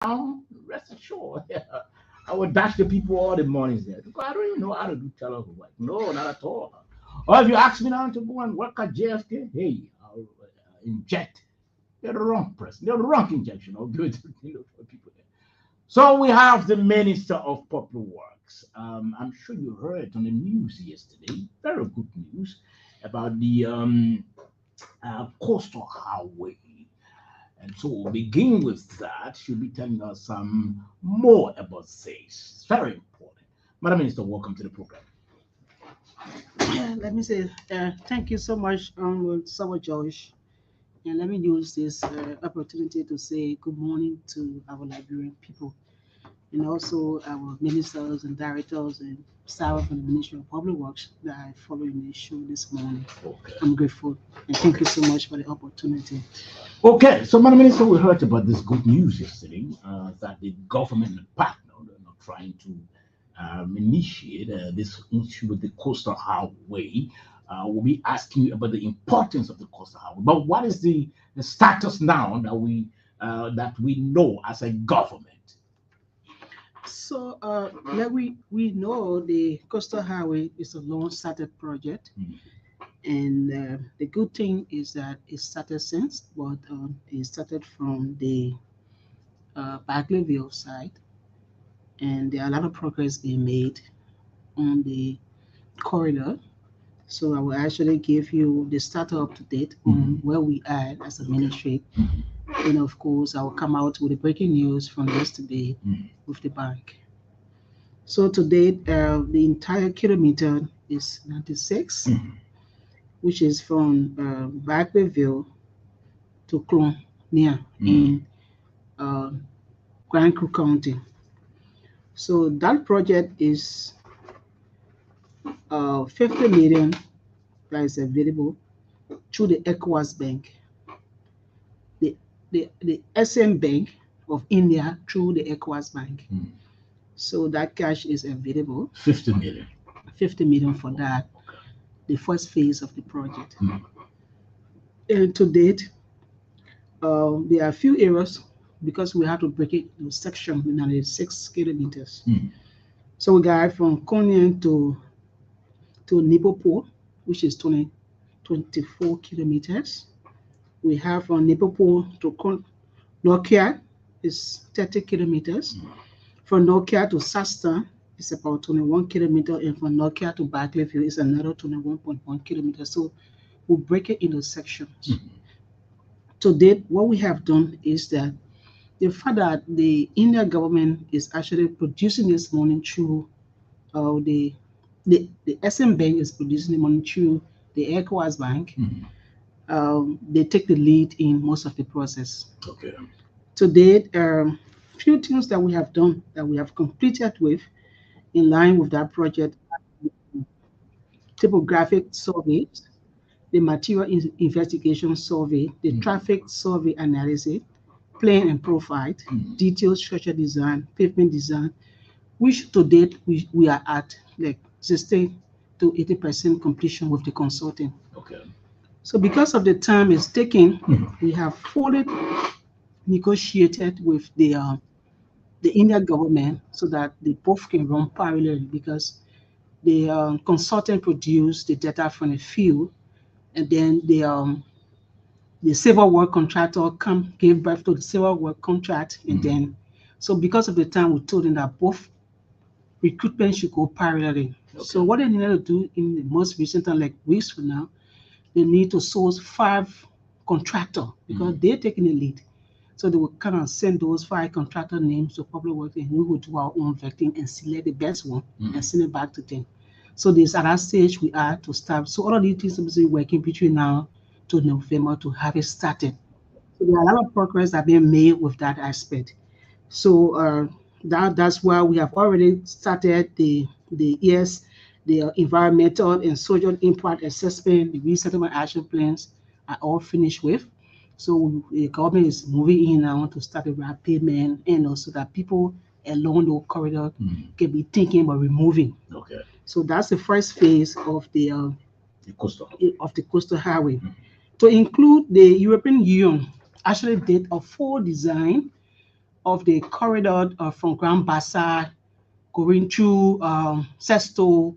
Rest assured, I would dash the people all the mornings there because I don't even know how to do telework. No, not at all. Or if you ask me now to go and work at JFK, hey, I'll inject. They're the wrong person. They're the wrong injection. I'll do it for people there. So we have the Minister of Public Works. I'm sure you heard on the news yesterday, very good news about the coastal highway. And so we'll begin with that. She'll be telling us some more about this. It's very important. Madam Minister, welcome to the program. Let me say thank you so much, Summer Josh. And let me use this opportunity to say good morning to our Liberian people and also our ministers and directors and staff from the Ministry of Public Works that are following the show this morning. Okay. I'm grateful and thank you so much for the opportunity. Okay, so Madam Minister, we heard about this good news yesterday that the government and partner are not trying to initiate this issue with the coastal highway. We'll be asking you about the importance of the coastal highway. But what is the status now that we know as a government? So, like we know, the Coastal Highway is a long-started project, Mm. and the good thing is that it started since, but it started from the Barclayville side, and there are a lot of progress being made on the corridor. So, I will actually give you the start up to date on Mhm. where we are as a Okay. ministry, Mhm. and of course, I will come out with the breaking news from yesterday Mhm. with the bank. So to date, the entire kilometer is 96, Mhm. which is from Barclayville to Colonia Mhm. in uh, Grand Creek County. So that project is 50 million that is available through the ECOWAS Bank, the, the SM Bank of India through the ECOWAS Bank. Mhm. So that cash is available, 50 million. 50 million for Oh, that, okay. the first phase of the project. Mhm. And to date, there are a few areas because we have to break it into section in 6 kilometers. Mhm. So we got from Konyan to Nipopo, which is 24 kilometers. We have from Nipopo to Nokia is 30 kilometers. Mhm. From Nokia to Sasta is about 21 kilometers, and from Nokia to Barclayville is another 21.1 kilometers. So we break it into sections. Mhm. To date, what we have done is that the fact that the Indian government is actually producing this money through the SM Bank is producing the money through the ECOWAS Bank. Mhm. They take the lead in most of the process. Okay. To date, few things that we have done that we have completed with in line with that project: typographic surveys, the material investigation survey, the Mhm. traffic survey analysis, plan and profile, Mhm. detailed structure design, pavement design, which to date we are at like 60 to 80% completion with the consulting. Okay. So because of the time it's taking, Mhm. we have fully negotiated with the Indian government so that they both can run parallel because the consultant produced the data from the field, and then the civil work contractor come gave birth to the civil work contract, and Mhm. then so because of the time we told them that both recruitment should go parallelly. So Okay. what they needed to do in the most recent time, like weeks from now, they need to source 5 contractor because Mhm. they're taking the lead. So they will kind of send those 5 contractor names to public works, and we will do our own vetting and select the best one and Mhm. send it back to them. So this at that stage we are to start. So all of these things will be working between now to November to have it started. So there are a lot of progress that being made with that aspect. So that's why we have already started the yes, the environmental and social impact assessment, the resettlement action plans are all finished with. So the government is moving in now to start the road payment and also that people along the corridor Mhm. can be thinking about removing. Okay. So that's the first phase The coastal. of the coastal highway. Mhm. To include the European Union actually did a full design of the corridor from Grand Bassar going through Sesto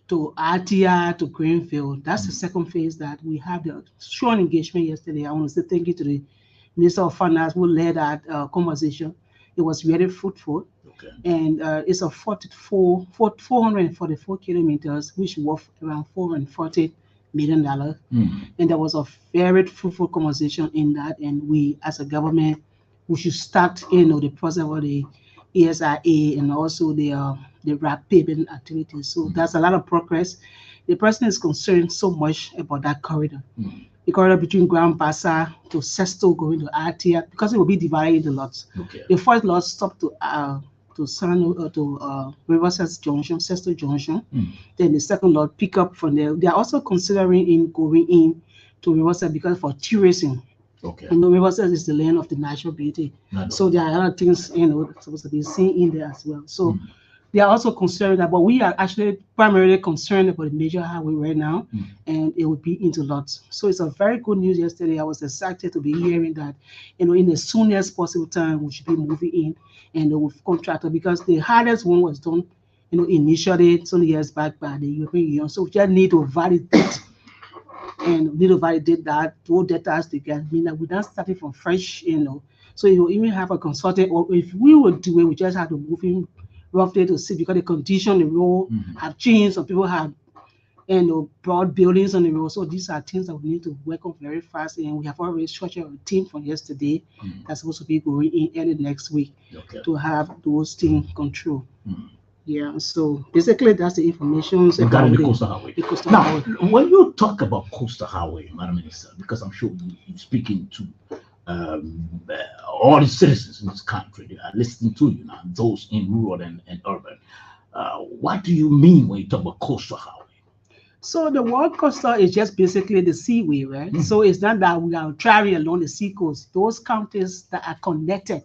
to Atia to Greenville. That's the second phase that we have the strong engagement yesterday. I want to say thank you to the Minister of Finance who led that conversation. It was very fruitful. Okay. And it's a 444 kilometers, which worth around $440 million. And there was a very fruitful conversation in that. And we, as a government, we should start, the process of the ESIA and also the RAP payment activities. So that's a lot of progress. The president is concerned so much about that corridor. The corridor between Grand Bassar to Sesto going to Atia, because it will be divided into lots. Okay. The first lot stopped to Riverside Junction, Sesto Junction. Then the second lot pick up from there. They are also considering going in to Riverside because for tourism. Okay. Riverside is the land of the natural beauty. So there are other things supposed to be seen in there as well. So they are also concerned that, but we are actually primarily concerned about the major highway right now, and it will be into lots. So it's a very good news yesterday. I was excited to be hearing that, in the soonest possible time, we should be moving in and with contractor, because the hardest one was done, initially some years back by the European Union. So we just need to validate that, those data together, mean that we're not starting from fresh, So you even have a consultant, or if we would do it, we just have to move in roughly to see, because the condition on the road have changed. Some people have broad buildings on the road. So these are things that we need to work on very fast. And we have already structured a team from yesterday that's supposed to be going in early next week to have those things control. Yeah, so basically that's the information regarding the coastal highway. Now, when you talk about coastal highway, Madam Minister, because I'm sure you're speaking to all the citizens in this country, they are listening to you now, those in rural and urban. What do you mean when you talk about coastal highway? So the word coastal is just basically the seaway, right? So it's not that we are traveling along the sea coast. Those counties that are connected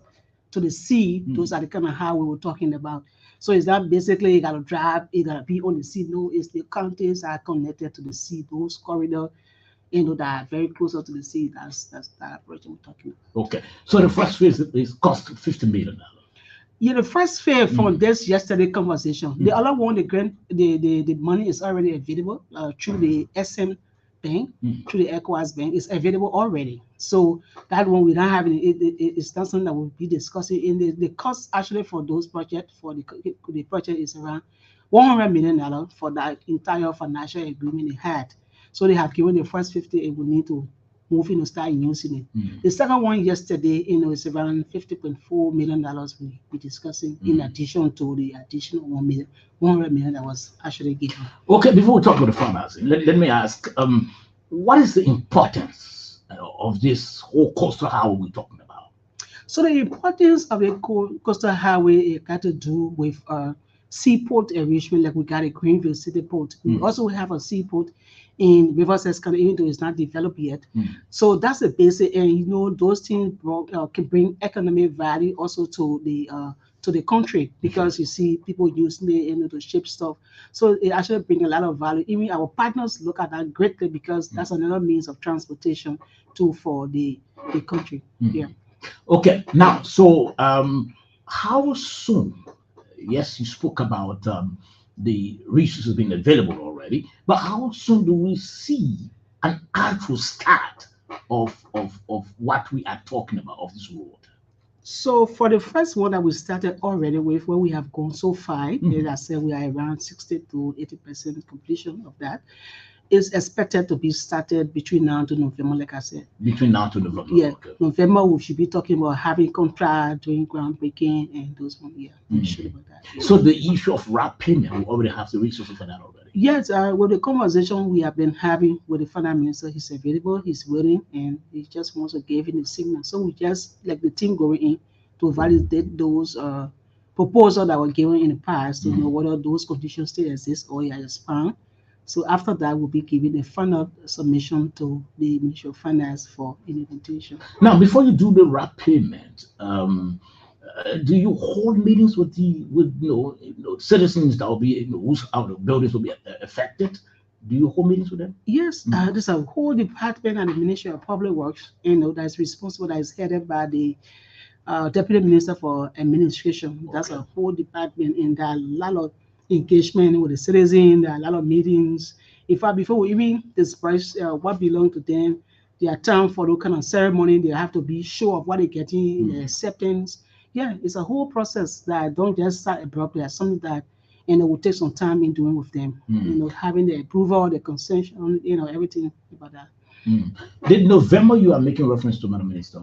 to the sea, those are the kind of highway we're talking about. So it's not basically you gotta drive, you gotta be on the sea. No, it's the counties that are connected to the sea, those corridors, that are very closer to the sea. That's that approach we're talking about. Okay. So the first phase is cost $50 million. Yeah, the first phase from this yesterday conversation. The other one, the grant, the money is already available through the SM Bank, through the ECOWAS Bank. It's available already. So that one we don't have it's not something that we'll be discussing. In the cost actually for those projects, for the project is around $100 million for that entire financial agreement they had. So they have given the first 50 and we need to move in and start using it. The second one yesterday, is around $50.4 million we're discussing in addition to the additional $100 million that was actually given. Okay, before we talk about the financing, let me ask, what is the importance of this whole coastal highway we're talking about? So the importance of the coastal highway got to do with seaport enrichment, like we got a Greenville City Port. We also have a seaport in Riverside, even though it's not developed yet. So that's the basic, and those things can bring economic value also to the country, because you see people using it to ship stuff. So it actually brings a lot of value. Even our partners look at that greatly, because that's another means of transportation too for the country. Yeah. Okay, now, so how soon? Yes, you spoke about the resources being available already, but how soon do we see an actual start of what we are talking about, of this road? So for the first one that we started already with, where we have gone so far, as I said, we are around 60 to 80% completion of that. Is expected to be started between now to November, like I said. Between now to November. Yeah, okay. November we should be talking about having contract, doing groundbreaking, and those ones. Yeah, I'm sure about that. Yeah. So the issue of RAP payment, we already have the resources for that already. Yes, with the conversation we have been having with the finance minister, he's available, he's willing, and he just wants to give him the signal. So we just like the team going in to validate those proposals that were given in the past to know whether those conditions still exist or expand. So after that, we'll be giving a final submission to the Ministry of Finance for implementation. Now, before you do the RAP payment, do you hold meetings with citizens that will be whose buildings will be affected? Do you hold meetings with them? Yes, there's a whole department at the Ministry of Public Works, that's responsible, that is headed by the Deputy Minister for Administration. That's Okay. a whole department, and there are a lot of engagement with the citizen. There are a lot of meetings. In fact, before we even disperse what belongs to them, their time for those kind of ceremony, they have to be sure of what they're getting in the acceptance. Yeah, it's a whole process that don't just start abruptly. It's something that it will take some time in doing with them. Having the approval, the consent, everything about that. The November you are making reference to, Madam Minister,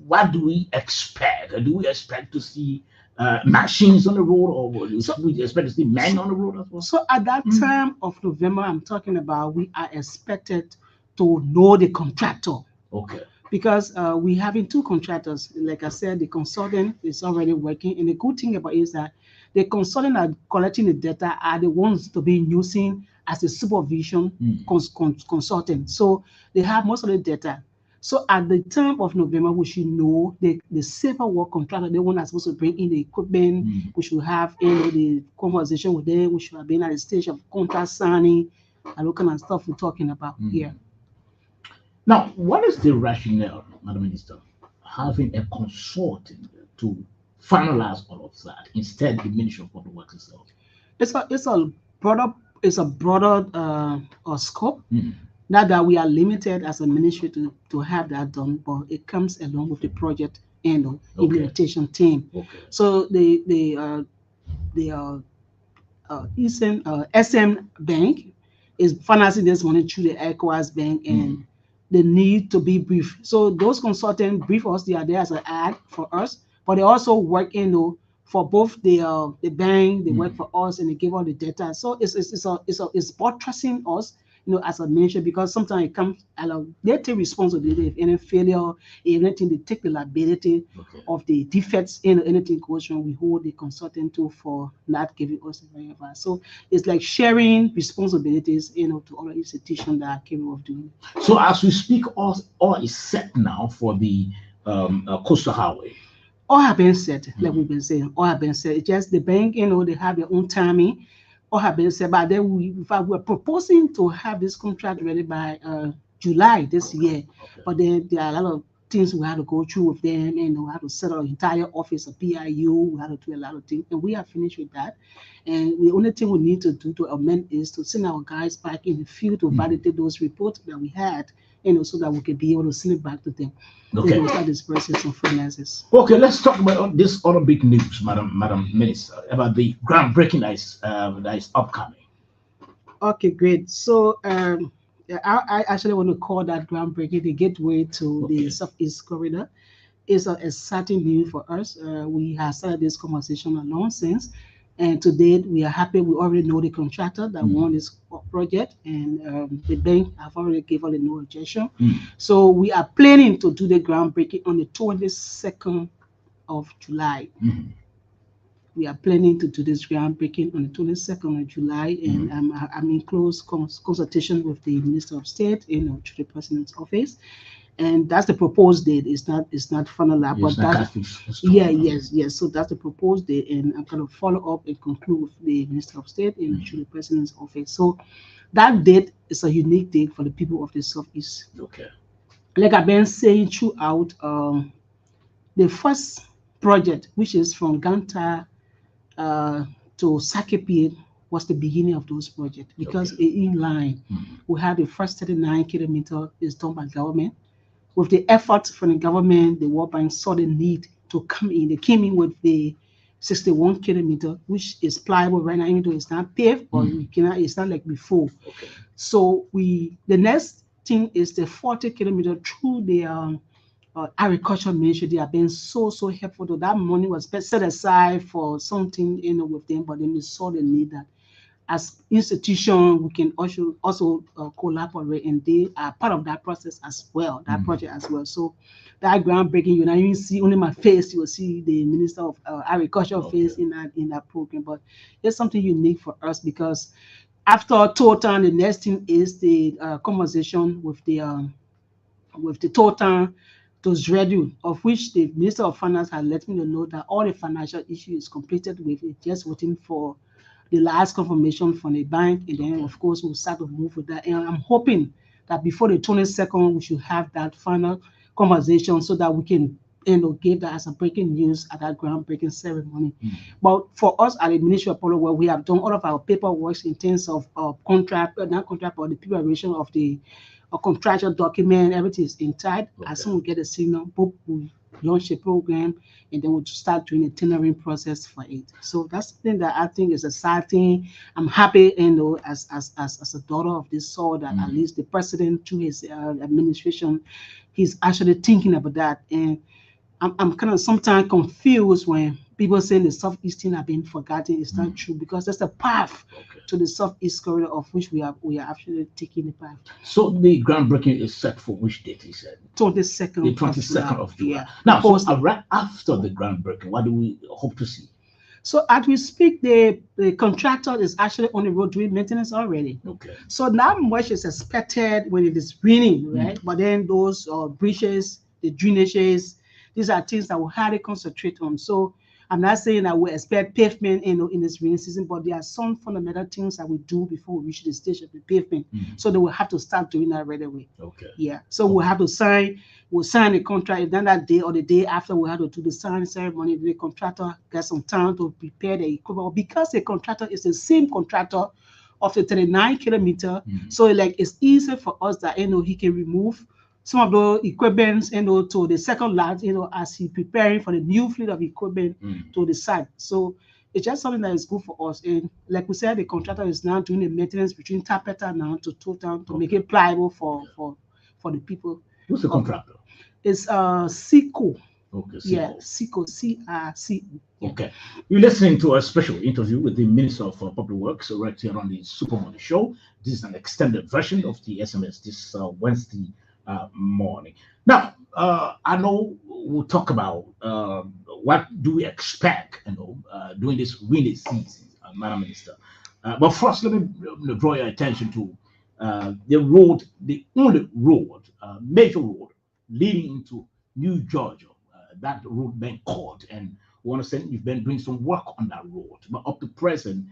what do we expect? Do we expect to see machines on the road, or do we expect to see men on the road as well? So at that time of November, I'm talking about, we are expected to know the contractor. Okay. Because we having two contractors. Like I said, the consultant is already working, and the good thing about it is that the consultant are collecting the data are the ones to be using as a supervision consultant. So they have most of the data. So at the time of November, we should know the safer work contractor, the one that's supposed to bring in the equipment. We should have the conversation with them. We should have been at the stage of contract signing and all kind of stuff we're talking about here. Now, what is the rationale, Madam Minister, having a consultant to finalize all of that instead the Ministry of Public Works itself? It's a broader scope. Not that we are limited as a ministry to have that done, but it comes along with the project and implementation team. Okay. So the SM Bank is financing this money through the ECOWAS Bank, and they need to be brief. So those consultants brief us. They are there as an ad for us, but they also work for both the bank. They work for us, and they give all the data. So it's buttressing us, as a ministry, because sometimes it comes they take responsibility if any failure, if anything, they take the liability of the defects. Anything goes wrong, we hold the consultant for not giving us the advice. So it's like sharing responsibilities, to all the institutions that are capable of doing it. So as we speak, all is set now for the coastal highway. All have been set, like we've been saying. All have been set. It's just the bank, they have their own timing. All have been said, but then we're proposing to have this contract ready by July this year. But then there are a lot of things we have to go through with them, and we have to set up an entire office of PIU. We have to do a lot of things, and we are finished with that. And the only thing we need to do to amend is to send our guys back in the field to validate those reports that we had, so that we can be able to send it back to them. Okay. Start dispersing some finances. Okay, let's talk about this other big news, Madam Minister, about the groundbreaking that is upcoming. Okay, great. So I actually want to call that groundbreaking, the gateway to the Southeast Corridor. It's an exciting news for us. We have started this conversation a long since, and to date we are happy. We already know the contractor that won this project, and the bank have already given a no objection. So we are planning to do the groundbreaking on the 22nd of July. We are planning to do this groundbreaking on the 22nd of July, and I'm in close consultation with the Minister of State, through the President's office, and that's the proposed date. It's not final, but yes. So that's the proposed date, and I'm going to follow up and conclude with the Minister of State and through the President's office. So that date is a unique date for the people of the Southeast. Okay. Like I've been saying throughout, the first project, which is from Ganta to Sakipit, was the beginning of those projects, because in line we have the first 39 kilometers is done by government. With the effort from the government, the World Bank saw the need to come in. They came in with the 61 kilometer, which is pliable right now, even though it's not paved, but it's not like before. So the next thing is the 40 kilometer through the agriculture ministry. They have been so helpful. Though that money was set aside for something, with them, but then we saw the need that as institution we can also collaborate, and they are part of that process as well, that project as well. So that groundbreaking, you see only my face, you will see the Minister of Agriculture face in that program. But it's something unique for us, because after Total, the next thing is the conversation with the Total to Zredu, of which the Minister of Finance has let me know that all the financial issue is completed with it, just waiting for the last confirmation from the bank, and then of course we'll start to move with that. And I'm hoping that before the 22nd we should have that final conversation, so that we can gave that as a breaking news at that groundbreaking ceremony. Mm. But for us at the Ministry of Public Works, we have done all of our paperwork in terms of contract, not contract, but the preparation of the contractual document. Everything is intact. Okay. As soon as we get a signal, boom, we launch a program, and then we'll start doing a tendering process for it. So that's something that I think is exciting. I'm happy, as a daughter of this soil, that at least the president, through his administration, he's actually thinking about that. And I'm kind of sometimes confused when people say the southeastern have been forgotten. It's not true, because that's the path Okay. to the southeast corridor of which we are actually taking the path. So the groundbreaking is set for which date? He said 22nd. the 22nd of July. Yeah. Now, so Post- right after the groundbreaking, what do we hope to see? So as we speak, the contractor is actually on the road doing maintenance already. Okay. So not much is expected when it is raining, right? But then those bridges, the drainages, these are things that we'll highly concentrate on. So I'm not saying that we expect pavement, in this rainy season, but there are some fundamental things that we do before we reach the stage of the pavement. So they will have to start doing that right away. Okay. Yeah. So we'll have to we'll sign the contract. If not that day or the day after, we'll have to do the signing ceremony. The contractor gets some time to prepare the equipment. Because the contractor is the same contractor of the 39 kilometer, so like it's easy for us that he can remove some of the equipment to the second lot, as he preparing for the new fleet of equipment to the site. So it's just something that is good for us. And like we said, the contractor is now doing the maintenance between Tapeta now to Town to make it pliable for the people. Who's the contractor? It's Seco. Okay. Yeah, Seco. Seco, CRC. Okay. You're listening to a special interview with the Minister of Public Works right here on the Super Money Show. This is an extended version of the SMS this Wednesday morning. Now, I know we'll talk about what do we expect, during this rainy season, Madam Minister. But first, let me draw your attention to the only road, major road leading into New Georgia. That road been caught, and we understand you've been doing some work on that road. But up to present,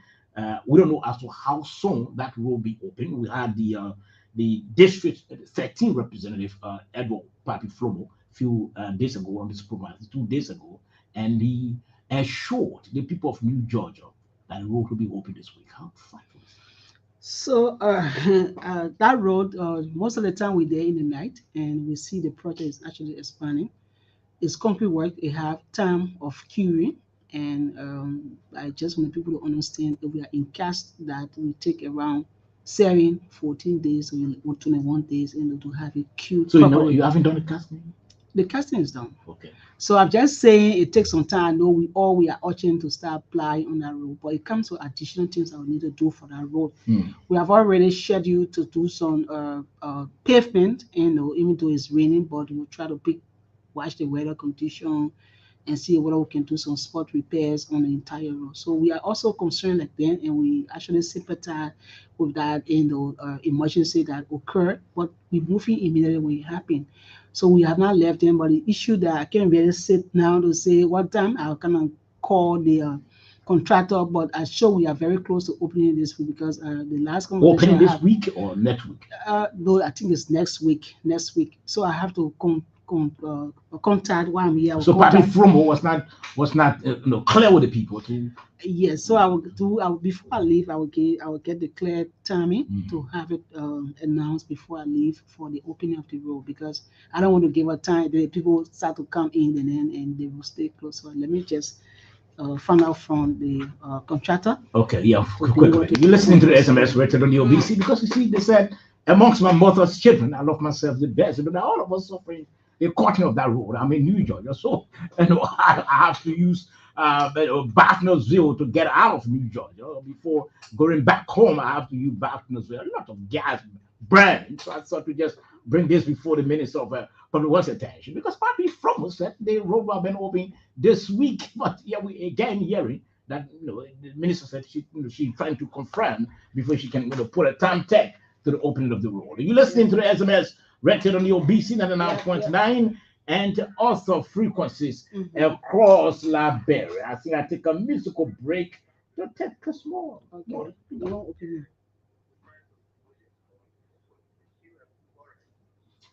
we don't know as to how soon that road will be open. We had the district 13 representative, Edward Papi Flomo, a few days ago on this program, 2 days ago, and he assured the people of New Georgia that the road will be open this week. How factual is that? So that road, most of the time we're there in the night, and we see the project is actually expanding. It's concrete work. They have time of queuing, and I just want people to understand that we are in cast that will take around 14 days or 21 days to have it queued. So you haven't done the casting? The casting is done. Okay. So I'm just saying it takes some time. I know we are urging to start applying on that road, but it comes to additional things that we need to do for that road. We have already scheduled to do some pavement, even though it's raining, but we'll try to watch the weather condition and see whether we can do some spot repairs on the entire road. So we are also concerned like that, and we actually sympathize with that emergency that occurred, but we're moving immediately when it happened. So we have not left them, but the issue that I can't really sit now to say what time I'll kind of call the contractor, but I'm sure we are very close to opening this week, because the last conversation opening this week or next week? No, I think it's next week. So I have to contact while I'm here. So Papi Flomo was not clear with the people to. Yes, so I will before I leave, I will get the clear timing to have it announced before I leave for the opening of the road, because I don't want to give a time the people start to come in and they will stay close. So let me just find out from the contractor. Okay, yeah, quickly. You're listening to the SMS rated on the OBC, because you see, they said, amongst my mother's children, I love myself the best. But all of us suffering the cutting of that road. I'm in New Georgia, so I have to use Bathnosville to get out of New Georgia. Before going back home, I have to use Bathnosville. A lot of gas burning. So I thought to just bring this before the Minister of Public Works attention, because Papi Flomo said the road will be open this week. But yeah, we again hearing that the minister said she's trying to confirm before she can put a time tag to the opening of the road. Are you listening to the SMS rated on the OBC 99.9 and also frequencies across Liberia? I think I take a musical break to take a small. Okay.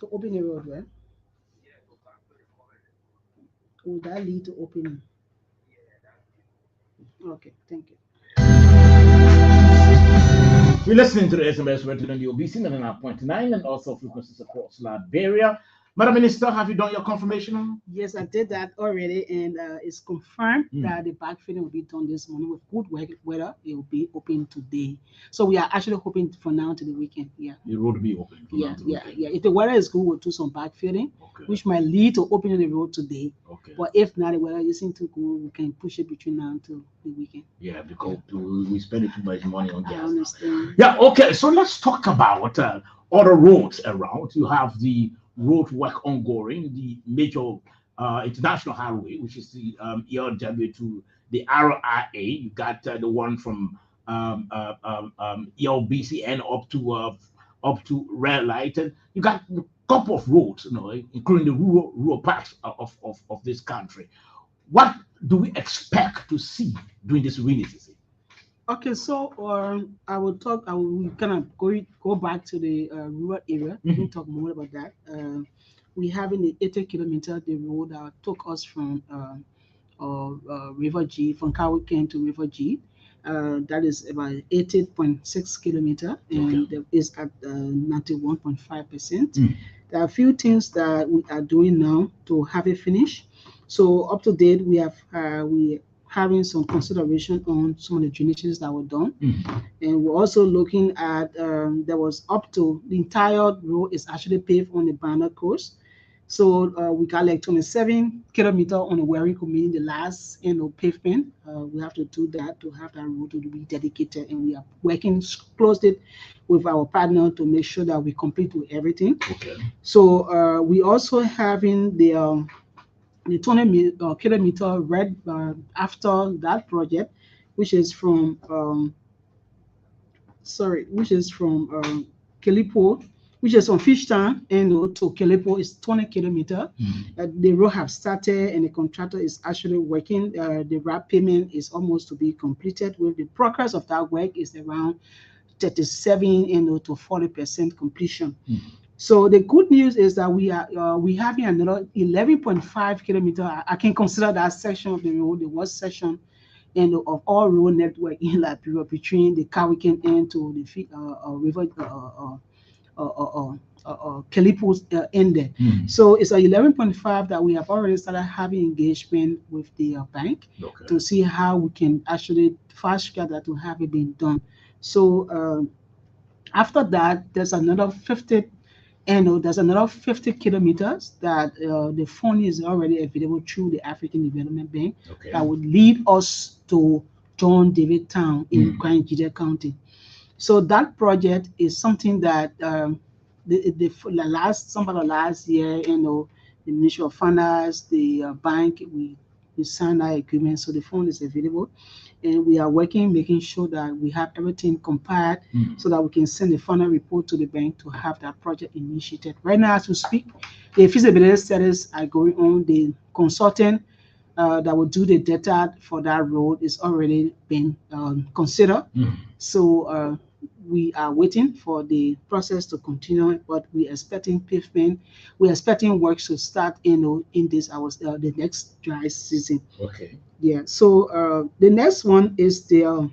To open the road, right? Would that lead to opening? Okay, thank you. We're listening to the SMS rated on the OBC 99.9 and also frequencies across Liberia. Madam Minister, have you done your confirmation? Yes, I did that already, and it's confirmed Mm. that the backfilling will be done this morning with good weather. It will be open today. So we are actually hoping for now to the weekend. Yeah. The road will be open. From now Yeah, to yeah, weekend. yeah. If the weather is good, we'll do some backfilling, Okay. which might lead to opening the road today. Okay. But if not, the weather isn't too good, we can push it between now until the weekend. Yeah, because we spend too much money on I gas. understand. Yeah, okay. So let's talk about other roads around. You have the road work ongoing, the major international highway, which is the ELW to the RIA. You got the one from ELBCN up to Red Light, and you got a couple of roads, including the rural parts of this country. What do we expect to see during this rainy season? Okay, so I will talk. I will we kind of go back to the rural area. We can talk more about that. We have in the 80 kilometer the road that took us from River G from Kawiken to River G. That is about 80.6 kilometer and is at 91.5%. Mm. There are a few things that we are doing now to have it finished. So up to date, we having some consideration on some of the drainages that were done, and we're also looking at there was up to the entire road is actually paved on the Banner coast. So we got like 27 kilometer on the wearing community, the last pavement. We have to do that to have that road to be dedicated, and we are working closely with our partner to make sure that we complete with everything. Okay. So we also having the 20 kilometer right after that project, which is from which is from Kelipo, which is from Fishtown and to Kelipo is 20 kilometer. The road have started and the contractor is actually working. The wrap payment is almost to be completed. With the progress of that work is around 37 to 40% completion. So the good news is that we having another 11.5 kilometer. I can consider that section of the road the worst section of all road network in Liberia between the Kawiken end to the river Kelipo's end there. So it's a 11.5 that we have already started having engagement with the bank to see how we can actually fast track that to have it been done. So after that, there's another 50 there's another 50 kilometers that the fund is already available through the African Development Bank that would lead us to John David Town in Kwanjide County. So that project is something that some of the last year, the Ministry of Finance, the bank, we signed that agreement, so the fund is available, and we are working, making sure that we have everything compiled so that we can send the final report to the bank to have that project initiated. Right now, as we speak, the feasibility studies are going on. The consultant that will do the data for that road is already been considered. So we are waiting for the process to continue, but we're expecting pavement. We're expecting works to start in this the next dry season. Okay. Yeah. So the next one is the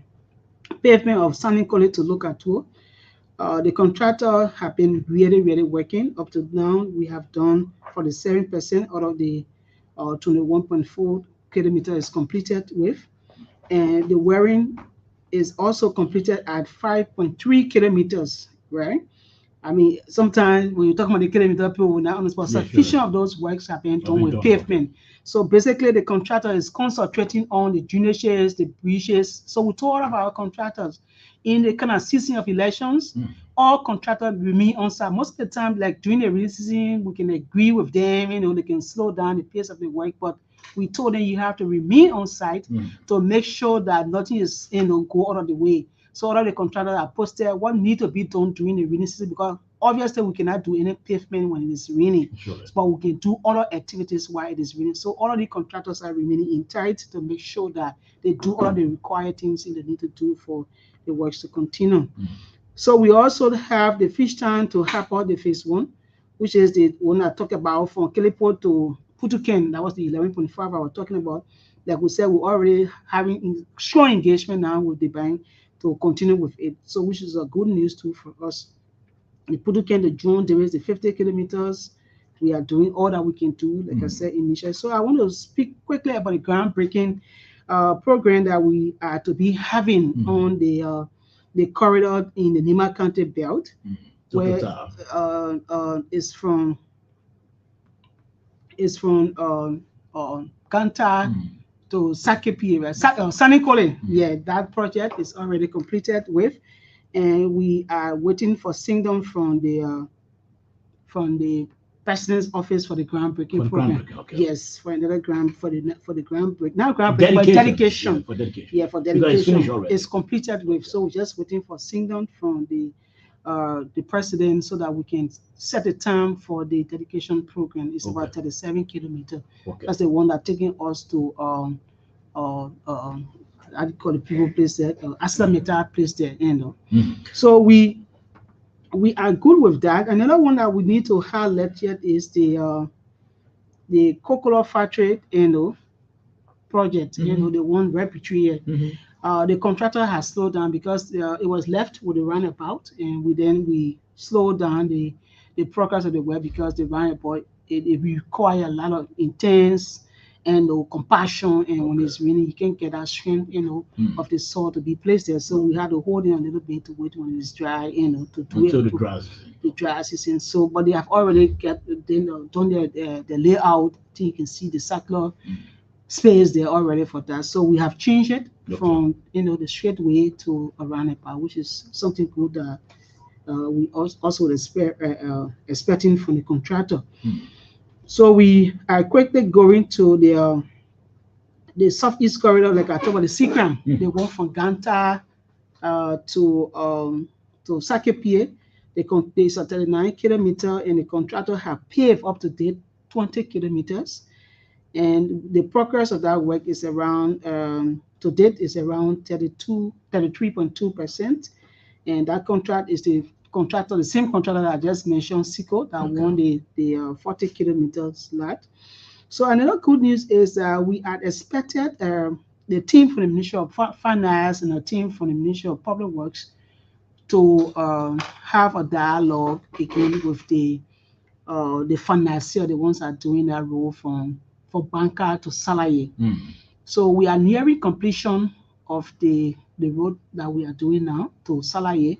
pavement of Sunny College to look at. The contractor have been really working up to now. We have done 47% out of the 21.4 kilometer is completed with, and the wearing is also completed at 5.3 kilometers, right? I mean, sometimes when you talk about the kilometer, people will not understand. Sufficient of those works have been done with pavement. So basically, the contractor is concentrating on the drainages, the bridges. So we told all of our contractors in the kind of season of elections, all contractors remain on site. Most of the time, like during the rainy season, we can agree with them, they can slow down the pace of the work, but we told them you have to remain on site to make sure that nothing is go out of the way. So all of the contractors are posted what need to be done during the rainy season, because obviously we cannot do any pavement when it is raining, but we can do other activities while it is raining. So all of the contractors are remaining in tight to make sure that they do all of the required things they need to do for the works to continue. So we also have the fish tank to help out the phase one, which is the one I talked about from Kelipo to Putuken, that was the 11.5 I was talking about. Like we said, we're already having strong engagement now with the bank to continue with it. So, which is a good news too for us. The Putuken, the June, there is the 50 kilometers. We are doing all that we can do, like I said initially. So, I want to speak quickly about the groundbreaking program that we are to be having on the corridor in the Nima County belt, where is from Ganta to Sakepi area, Sanikole. Yeah, that project is already completed with, and we are waiting for signal from the president's office for the groundbreaking program. Okay. Yes, for another ground for the groundbreak. Not groundbreaking, but dedication. Yeah, for dedication. Yeah, for dedication. It's completed with. So we're just waiting for signal from the president so that we can set a time for the dedication program. It's about 37 kilometers. That's the one that's taking us to how do you call the people place there? Aslameta place there, you know. So we are good with that. Another one that we need to highlight yet is the cocoa factory, project, the one repertory here. The contractor has slowed down because it was left with the roundabout, and we slowed down the progress of the work because the roundabout it require a lot of intense and compassion, and when it's raining, you can't get that strength, of the soil to be placed there. So we had to hold it a little bit to wait when it's dry, to do until it the dry season. So, but they have already done the layout. I think you can see the circular space there already for that. So we have changed it from the straight way to a roundabout, which is something good that we also expecting from the contractor. So we are quickly going to the southeast corridor, like I talked about the Sikram. They went from Ganta to Sakepie. It's a 39 kilometer, and the contractor have paved up to date 20 kilometers. And the progress of that work is around to date is around 33.2%. And that contract is the same contractor that I just mentioned, Sico, that won the 40 kilometers lot. So another good news is we had expected the team from the Ministry of Finance and a team from the Ministry of Public Works to have a dialogue again with the financier, the ones that are doing that role from Banka to Salaye. So we are nearing completion of the road that we are doing now to Salaye.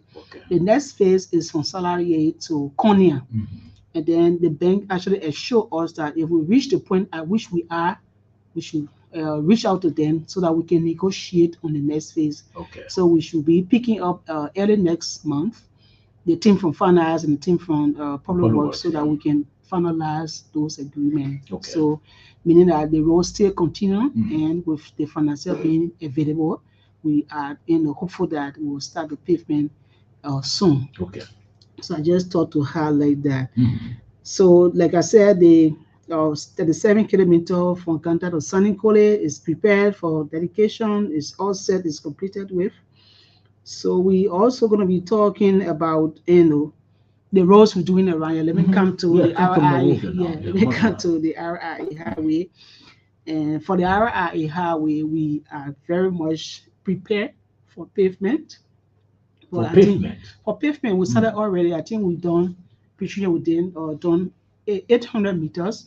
The next phase is from Salaye to Konya. And then the bank actually assured us that if we reach the point at which we are, we should reach out to them so that we can negotiate on the next phase. So we should be picking up early next month the team from finance and the team from public works so that we can finalize those agreements. So meaning that the road still continue, and with the financier being available, we are hopeful that we will start the pavement soon. So I just thought to highlight that. So like I said, the 37 kilometer from Kanta to Sanikole is prepared for dedication. It's all set, is completed with. So we also going to be talking about the roads we're doing around here. Let me come to the RI. Let me come to the RI highway. And for the RI highway, we are very much prepared for pavement. For pavement, we started already. I think we've done 800 meters,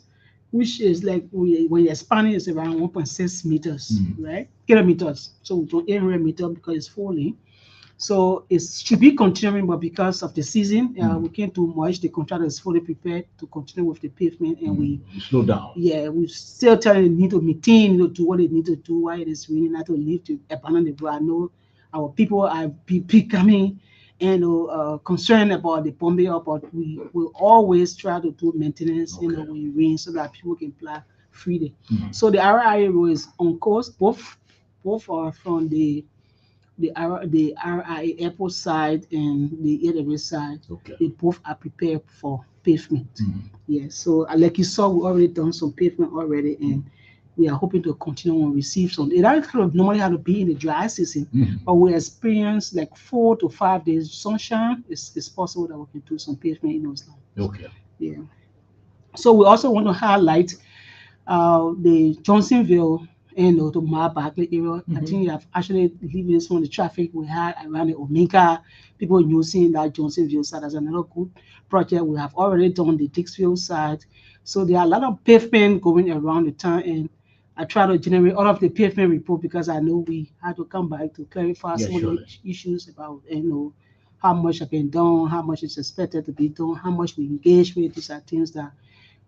which is like when you're spanning is around 1.6 meters, right? Kilometers. So we've done 800 meters because it's falling. So it should be continuing, but because of the season, we can't do much. The contractor is fully prepared to continue with the pavement, and we slow down. Yeah, we still telling them need to maintain, do what they need to do while it is raining, not to leave to abandon the road. I know our people are becoming concerned about the pumping up, but we will always try to do maintenance, when it rains, so that people can plow freely. So the RIA road is on course. Both are from the RIA airport side and the AWS side. They both are prepared for pavement. So like you saw, we already done some pavement already, and we are hoping to continue and receive some. It actually normally had to be in the dry season, but we experience like 4 to 5 days sunshine. It's possible that we can do some pavement in those lands. So we also want to highlight The Johnsonville, to Ma Barkley area. I Mhm. think you have actually leaving some of the traffic we had around the Omega, people using that Johnsonville side as another good project. We have already done the Dixville side. So there are a lot of pavement going around the town, and I try to generate all of the pavement report because I know we had to come back to clarify Yeah, some of the surely. issues about how much have been done, how much is expected to be done, how much we engage with. These are things that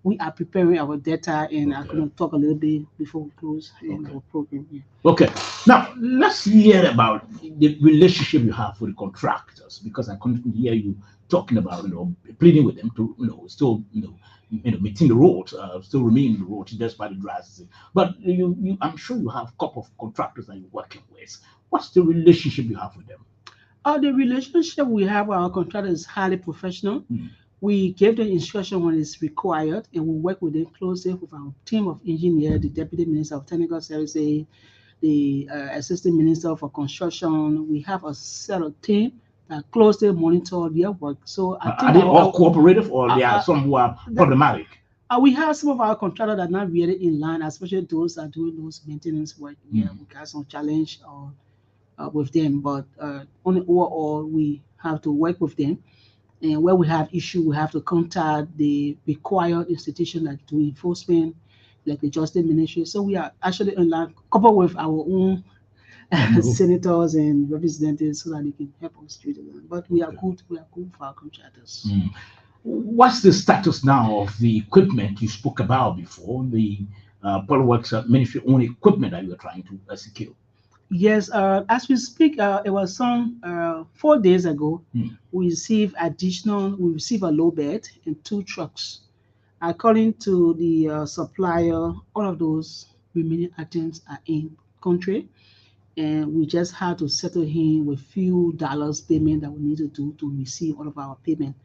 we are preparing our data, and I'm Okay. going to talk a little bit before we close in Okay. our program here. Okay. Now let's hear about the relationship you have with the contractors, because I couldn't hear you talking about pleading with them to still maintain the road, still remain in the road despite the dry season. But I'm sure you have a couple of contractors that you're working with. What's the relationship you have with them? The relationship we have with our contractor is highly professional. Hmm. We give the instruction when it's required, and we work with them closely with our team of engineers, the deputy minister of technical services, the assistant minister for construction. We have a set of team that closely monitor their work. So I Are think they all cooperative, or there are uh, some who are that, problematic? we have some of our contractors that are not really in line, especially those that are doing those maintenance work. Yeah, Hmm. we got some challenge with them, but on the overall, we have to work with them. And where we have issue, we have to contact the required institution that do enforcement, like the Justice Ministry. So we are actually in line, coupled with our own No. senators and representatives, so that they can help us treat it. But we are Okay. good. We are good for our contractors. Hmm. What's the status now of the equipment you spoke about before, the Polyworks Ministry own equipment that you are trying to secure? Yes, as we speak, it was some 4 days ago. Hmm. We received a low bed and two trucks. According to the supplier, all of those remaining items are in country, and we just had to settle him with few dollars payment that we need to do to receive all of our payment.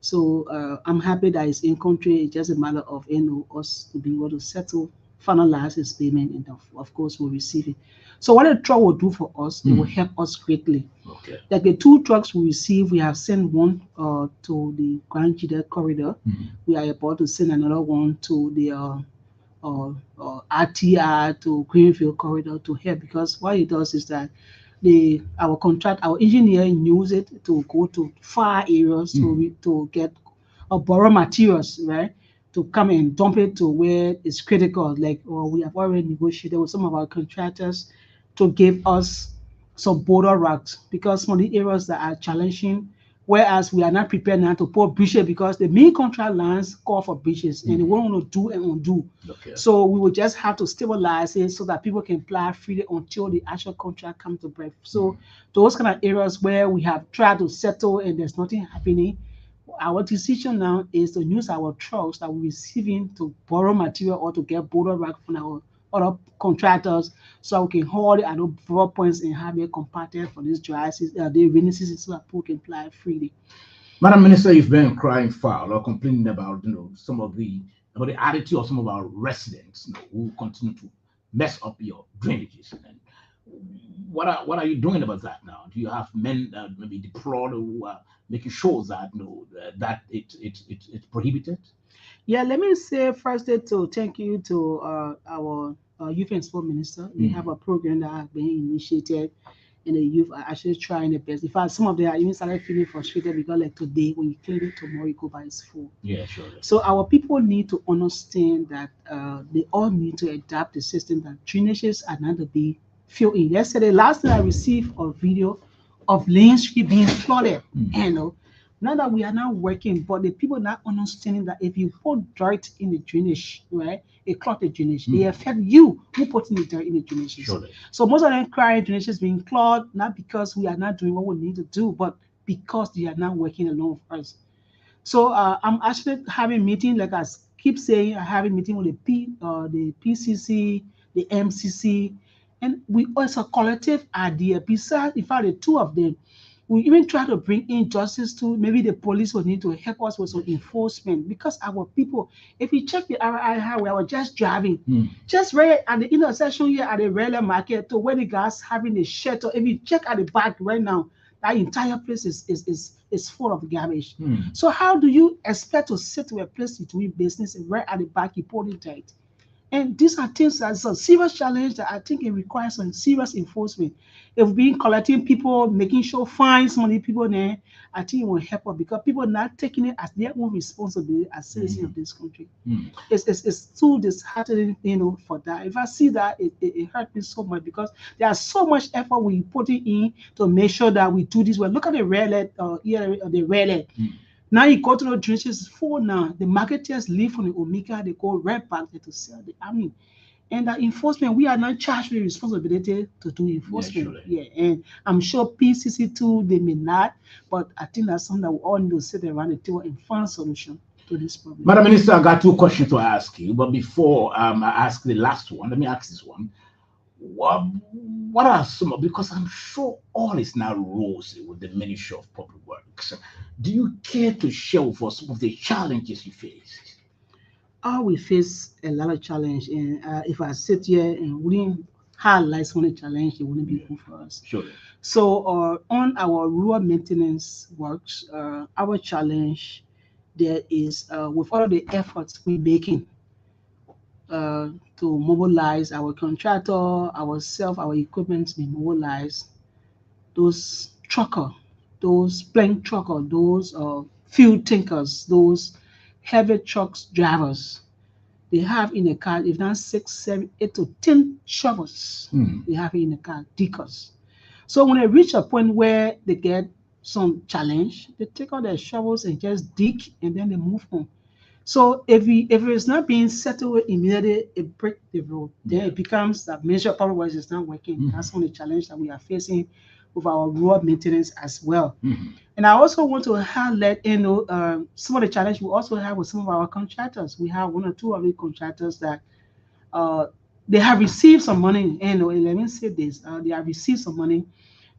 So I'm happy that it's in country. It's just a matter of us to be able to settle, finalize his payment, and of course we'll receive it. So what a truck will do for us, it will Hmm. help us greatly. Okay. Like the two trucks we received, we have sent one to the Grand Jide corridor. Hmm. We are about to send another one to the RTR to Greenfield corridor to help, because what it does is that our engineer use it to go to far areas Hmm. to get or borrow materials, right? To come and dump it to where it's critical. Like, we have already negotiated with some of our contractors to give us some border routes, because some of the areas that are challenging, whereas we are not prepared now to put bridges, because the main contract lines call for bridges and they Hmm. want to do and undo. Okay. So we will just have to stabilize it so that people can apply freely until the actual contract comes to breath. So Hmm. those kind of areas where we have tried to settle and there's nothing happening, our decision now is to use our trucks that we're receiving to borrow material or to get border rack from our other contractors, so we can haul it at those borrow points and have it compacted for this dry season, the rainy season, so that people can apply freely. Madam Minister, you've been crying foul or complaining about some of the about the attitude of some of our residents, who continue to mess up your drainages. And what are you doing about that now? Do you have men maybe deployed who are making sure that that it's prohibited? Yeah, let me say first to thank you to our youth and sport minister. We have Hmm. a program that has been initiated, and the youth are actually trying their best. In fact, some of them are even started feeling frustrated because, like today, when you clean it, tomorrow you go by its full. Yeah, surely. So our people need to understand that they all need to adapt the system, that drainages are not to be filled in. Yesterday, last night I received a video of Lane Street being flooded. Hmm. You know, now that we are now working, but the people not understanding that if you put dirt in the drainage, right, it clot the drainage. It Hmm. affect you who putting the dirt in the drainages. Surely. So most of them crying drainages being clogged, not because we are not doing what we need to do, but because they are not working along with us. So I'm actually having meeting, like keep saying, I having meeting with the PCC, the MCC, and we as a collective idea. Besides, in fact, the two of them, we even try to bring in justice to maybe the police will need to help us with some Yes. enforcement, because our people, if you check the RI highway, I was just driving, Hmm. just right at the intersection here at the railway market to where the guys having the shelter. If you check at the back right now, that entire place is full of garbage. Hmm. So how do you expect to sit to a place to doing business and right at the back you put it right? And these are things that's a serious challenge that I think it requires some serious enforcement. If we're collecting people, making sure fines money people there, I think it will help us because people are not taking it as their own responsibility as citizens of this country. Mm. It's too disheartening, for that. If I see that, it hurt me so much because there's so much effort we putting in to make sure that we do this well. Look at the red light, the red light. Mm. Now you go to the trenches, it's full now. The marketers leave from the Omega, they go right back there to sell the army. And that enforcement, we are not charged with the responsibility to do enforcement. surely. Yeah, and I'm sure PCC too, they may not, but I think that's something that we all need to sit around the table and find a solution to this problem. Madam Minister, I got two questions to ask you, but before I ask the last one, let me ask this one. What are some of, because I'm sure all is now rosy with the Ministry of Public Works. Do you care to share with us some of the challenges you face? We face a lot of challenge, and if I sit here and wouldn't highlight some of the challenge, it wouldn't be good for us. Sure. So on our rural maintenance works, our challenge there is with all the efforts we're making to mobilize our contractor, ourselves, our equipment to be mobilized, those trucker, those plank trucker, those fuel tankers, those heavy trucks drivers, they have in a car, if not 6, 7, 8 to 10 shovels, they have in the car, diggers. So when they reach a point where they get some challenge, they take out their shovels and just dig and then they move on. So if it's not being settled immediately, it breaks the road. Then it becomes that Ministry of Public Works is not working. That's one of the challenge that we are facing with our road maintenance as well. And I also want to highlight, some of the challenge we also have with some of our contractors. We have one or two of the contractors that they have received some money. Let me say this: they have received some money,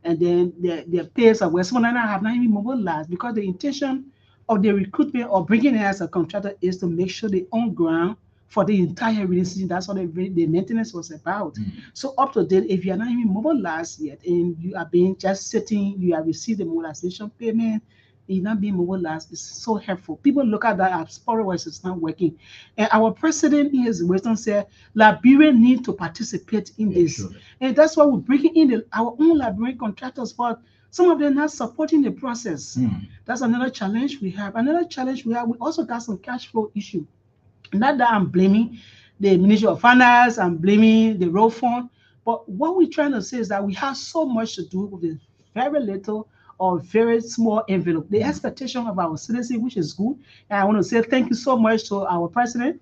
and then their pays are well. Some of them have not even mobilized because the intention of the recruitment or bringing in as a contractor is to make sure they own ground for the entire rainy season. That's what the maintenance was about. So up to date, if you are not even mobilized yet and you are being just sitting, you have received the mobilization payment, you're not being mobilized, it's so helpful. People look at that as otherwise it's not working. And our president in his wisdom said, Liberia need to participate in this. Sure. And that's why we're bringing in our own Liberian contractors, but some of them not supporting the process. That's another challenge we have. Another challenge we have, we also got some cash flow issue. Not that I'm blaming the Ministry of Finance, I'm blaming the road fund, but what we're trying to say is that we have so much to do with this very little or very small envelope. The expectation of our citizens, which is good, and I want to say thank you so much to our president,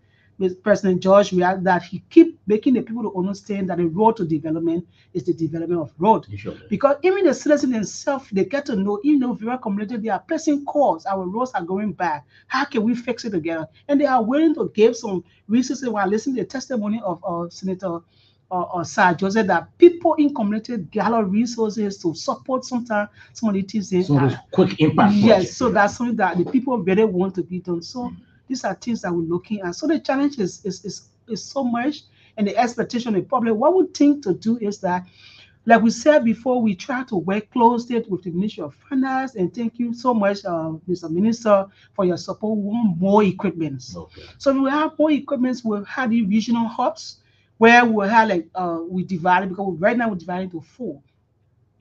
President George, that he keep making the people to understand that the road to development is the development of road. Because even the citizens themselves, they get to know, very community, they are pressing calls, our roads are going bad. How can we fix it together? And they are willing to give some resources while listening to the testimony of Senator or Sir Joseph, that people in community gather resources to support sometimes some of the things. So there's quick impact. Yes, so that's something that the people really want to be done. So these are things that we're looking at. So the challenge is so much, and the expectation of the public. What we think to do is that, like we said before, we try to work closely with the Ministry of Finance, and thank you so much, Mr. Minister, for your support. We want more equipment. So we have more equipment. We'll have the regional hubs where we'll have we divide it, because right now we're dividing into 4.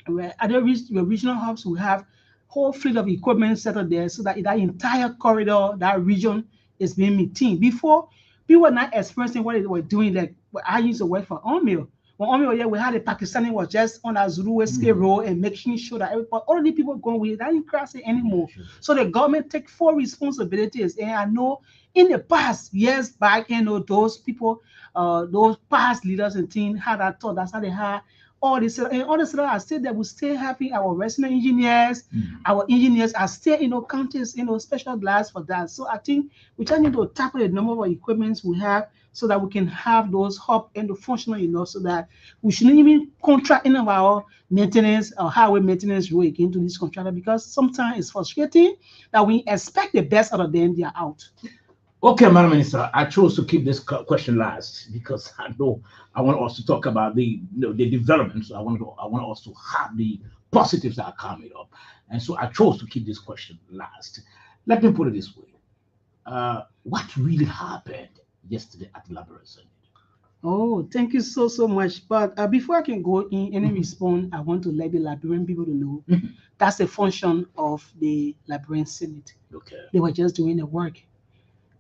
Where at the regional hubs, we have whole fleet of equipment settled there, so that that entire corridor, that region is being maintained. Before, people were not experiencing what they were doing. Like I used to work for Omil. When Omil, yeah, we had a Pakistani was just on a Zulu escape road and making sure that all the people going with it, that didn't cross it anymore. So the government take full responsibilities. And I know in the past, years back, those people, those past leaders and things had that thought. That's how they had all this. And all this, I said that we still having our resident engineers. Our engineers are still, counties, special glass for that. So I think we just need to tackle the number of equipments we have, so that we can have those hub and the functional enough, so that we shouldn't even contract any of our maintenance or highway maintenance role again to this contractor, because sometimes it's frustrating that we expect the best out of them, they are out. Okay, Madam Minister, I chose to keep this question last because I know I want us to talk about the developments. I want us to have the positives that are coming up, and so I chose to keep this question last. Let me put it this way: what really happened yesterday at the Liberia Senate? Oh, thank you so much. But before I can go in any response, I want to let the Liberian people to know Mhm. that's the function of the Liberian Senate. Okay. They were just doing the work.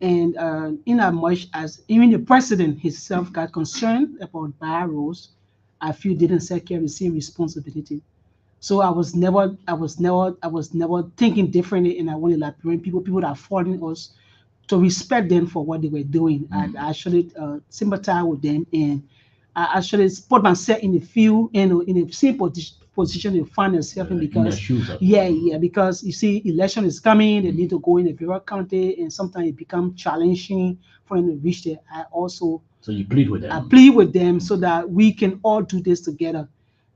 And in as much as even the president himself got concerned about barrels, I feel didn't carry the same responsibility. So I was never thinking differently, and I wanted like bring people that are following us to respect them for what they were doing. I Mm. actually sympathize with them, and I actually put myself in the field and in the same position they find themselves in In their because, shoes as well. yeah, because you see, election is coming. They need Mm. to go in the various county, and sometimes it becomes challenging for them to reach there. So you plead with I them. plead with them so that we can all do this together.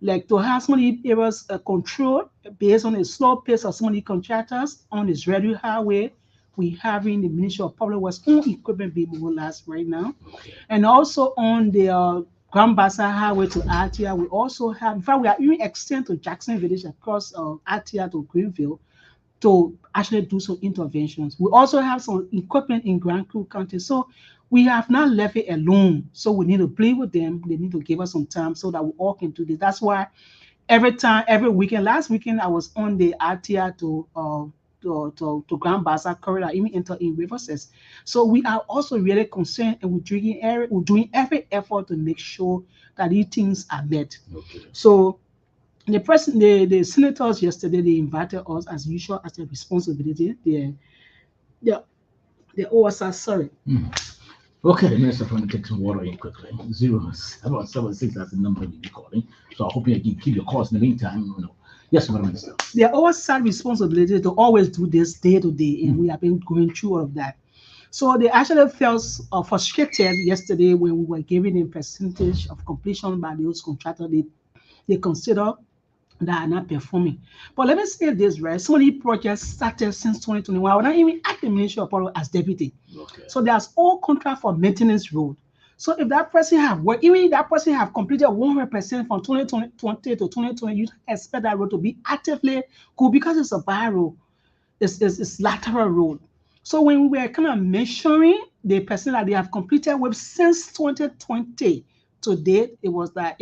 Like to have so many areas controlled based on the slow pace of so many contractors on this radio highway, we having the Ministry of Public Works own equipment being mobilized right now. Okay. And also on the Grand Bassa Highway to Atia, we also have, in fact, we are even extend to Jackson Village across Atia to Greenville to actually do some interventions. We also have some equipment in Grand Crew County. So we have not left it alone. So we need to play with them. They need to give us some time so that we all can do this. That's why every time, every weekend, last weekend I was on the RTR to Grand Bazaar corridor, even enter in reverses. So we are also really concerned and we're doing every effort to make sure that these things are met. Okay. So the senators yesterday they invited us as usual as a responsibility. The the OSR, sorry. Mm. Okay, Minister, I'm going to take some water in quickly. 0776, that's the number you'll be calling. So I hope you can keep your calls in the meantime. Yes, Madam Minister. The OSR responsibility to always do this day to day, and Mm. we have been going through all of that. So they actually felt frustrated yesterday when we were giving a percentage of completion by those contractors they consider that are not performing. But let me say this, right? So many projects started since 2021. I was not even at the Ministry of Power as deputy. Okay. So there's all contract for maintenance road. So if that person have worked, even if that person have completed 100% from 2020 to 2020, you expect that road to be actively good because it's a bad road. It's lateral road. So when we were kind of measuring the percent that they have completed with since 2020 to date, it was that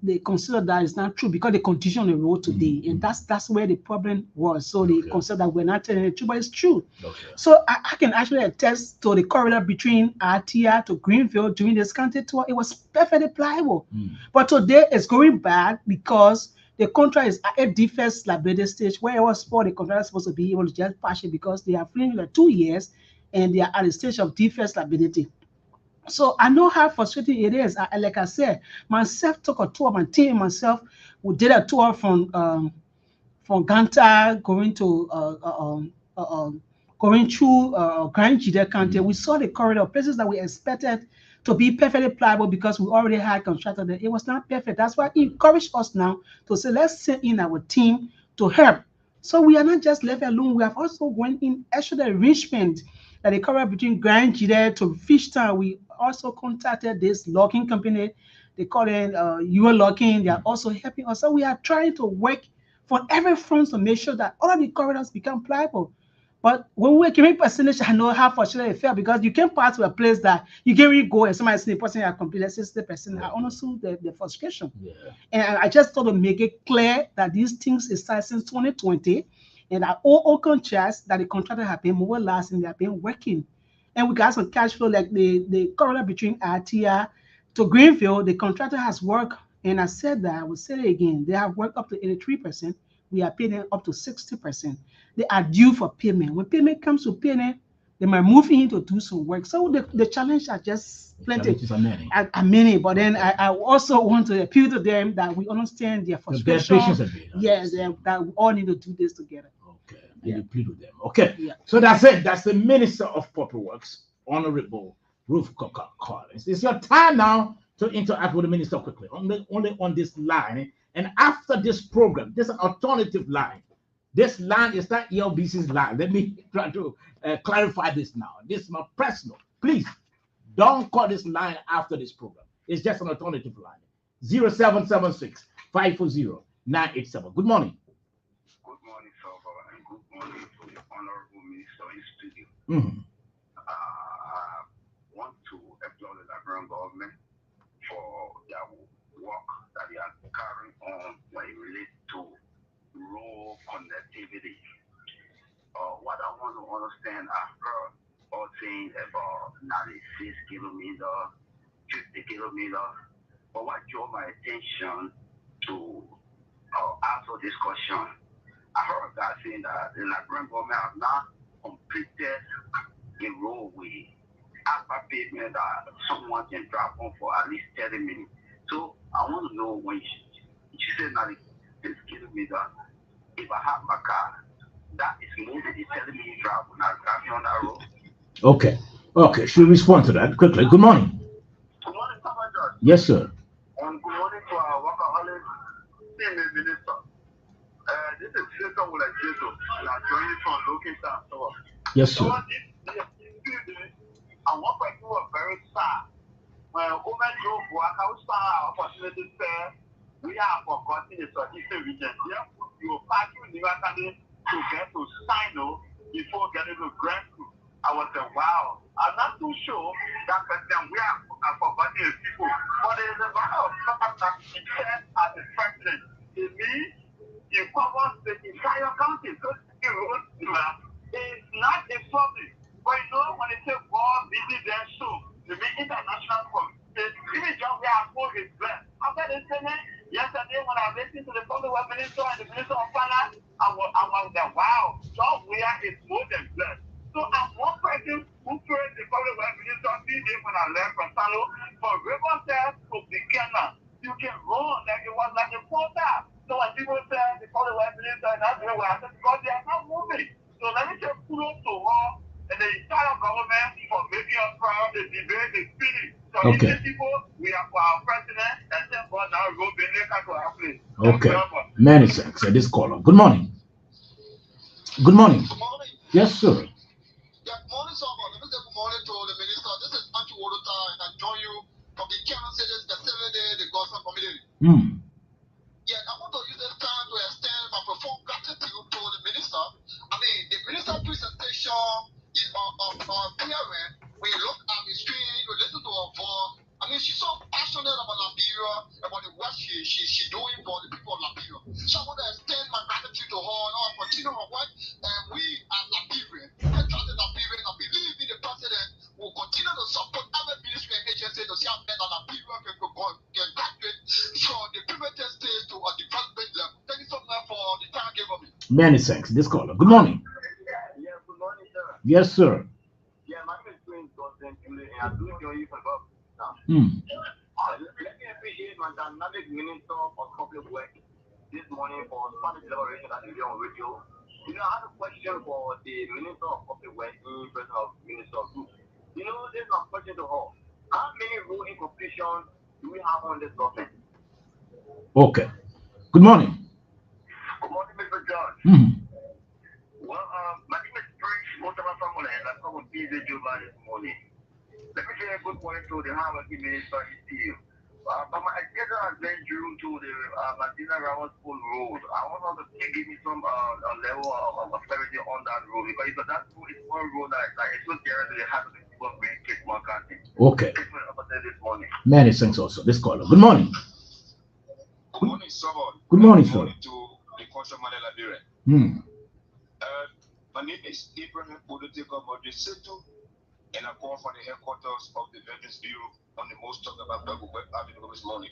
they consider that it's not true because they continue on the road today, and that's where the problem was. So they Okay. consider that we're not telling the truth, but it's true. Okay. So I can actually attest to the corridor between Atia to Greenville during this county tour. It was perfectly pliable. Mm. But today it's going bad because the contract is at a defense liability stage where it was for the contractor supposed to be able to just patch it because they are feeling like 2 years and they are at the stage of defense liability. So I know how frustrating it is. Like I said, myself took a tour, my team and myself, we did a tour from Ganta going to going through Grand Jide County. We saw the corridor places that we expected to be perfectly pliable because we already had constructed there. It was not perfect. That's why it encouraged us now to say let's send in our team to help. So we are not just left alone. We have also went in extra enrichment that the corridor between Grand Jide to Fishtown. We also contacted this logging company. They call it UL Logging. They are also helping us. So we are trying to work for every front to make sure that all of the corridors become pliable. But when we're giving percentage, I know how frustrated it felt because you can pass to a place that you can really go and somebody see the person have completed 60%. I understood the frustration. Yeah. And I just thought to make it clear that these things is started since 2020 and that all contracts that the contractor have been mobilized and they have been working. And we got some cash flow like the corridor between Atia to Greenville, the contractor has worked, and I said that, I will say it again, they have worked up to 83%. We are paying them up to 60%. They are due for payment. When payment comes to payment, they might move in to do some work. So the challenge are just The plenty. challenges are many. Are many, but then Okay. I also want to appeal to them that we understand their So bear frustration. patience a bit. Yes, that we all need to do this together. Okay. And Yeah. you plead with them. Okay. Yeah. So that's it. That's the Minister of Public Works, Honorable Ruth Collins. It's your time now to interact with the minister quickly. Only on this line. And after this program, there's an alternative line. This line is not ELBC's line. Let me try to clarify this now. This is my personal. Please don't call this line after this program. It's just an alternative line. 0776 540 987. Good morning. Good morning, Salva, and good morning to the Honorable Minister in studio. Mhm. I want to applaud the Liberian government for their work that they are carrying on when it relates to rural connectivity. What I want to understand after all things about 96 kilometers, 50 kilometers, but what drew my attention to answer this question, I heard that saying that the Liberian government has not completed a roadway after pavement that someone can drive on for at least 30 minutes. So I want to know when you said 96 kilometers, if I have my car, that is more than a 30-minute drive when I'm driving on that road. Okay. Okay. Should respond to that quickly. Good morning. Good morning, Summer Judge. Yes, sir. And good morning to our workaholic female minister. This is Sister Wula Jesu, and I'm joining from Location. Yes, So sir. I want to do a very sad. When women drove work outside, opportunity fair, we have forgotten the Southeastern region. Therefore, you pass you never to get to Sino before getting to Grand School. I was like, wow. I'm not too sure that person we have forgotten the people. But there's a lot of stuff that he said as a president. To me, it covers the entire country. So the road is not a problem. But you know, when they say God visit their soul, the international community, even John, we are full is blessed. After they say that, yesterday when I listened to the public work minister and the minister of finance, I was like, wow, John, we are is more than blessed. So I'm one person who praised the public work minister when I left from Salo for River Stairs to Buchanan. You can run like it was like a quarter. So when people say the public work minister and that's where I said, because they are not moving. So let me just put up to her and the entire government for making us proud, the debate, the spirit. So okay. People, we are for our president and then for now go to our place. Okay. Many thanks for this caller. Good morning. Good morning. Good morning. Yes, sir. Good morning, someone. Let me say good morning to the minister. This is Anti Wodota, and I join you from the Canon Cities, the 7-day, the gospel community. Yeah, I want to use this time to extend my profound gratitude to the minister. I mean, the minister's presentation is on parent. When you look at the screen, you listen to her voice. I mean, she's so passionate about Liberia, about the work she's doing for the people of Liberia. So I want to extend my gratitude to her. Now I continue her work, and we as Liberians, I trust in Liberia, and believe in the president will continue to support every ministry and agency to see how men of Liberia can graduate from the primitive stage to a development level. Thank you so much for the time given me. Many thanks. This caller. Good morning. Yeah, good morning, sir. Yes, sir. Yeah, my name is Prince Gordon, and I do enjoy you for about now. Let me appreciate my dynamic minister of public work this morning for Spanish elaboration that is here on radio. You know, I have a question for the minister of public work, president of minister of Ruth. You know, this is my question to her. How many rule incompletions do we have on this government? Okay. Good morning. Good morning, Mr. George. Well, my name is Prince Gordon Family, and I'm from PZ Juba this morning. Let me say a good morning to the Harvard Minister here. But my agenda has been due to the Martina Rowan School Road. I want her to give me some level of clarity on that road because that road is one road that is so dear to the heart of the people of Great Cape County. Okay. This morning. Many thanks also. This caller. Good morning. Good morning, Sobon. Good morning, sir. Good morning to the culture man in Liberia. My name is Abraham Podoteko Modeseto, and I call from the headquarters of the Veterans Bureau on the most talk about Double Web Avenue this morning.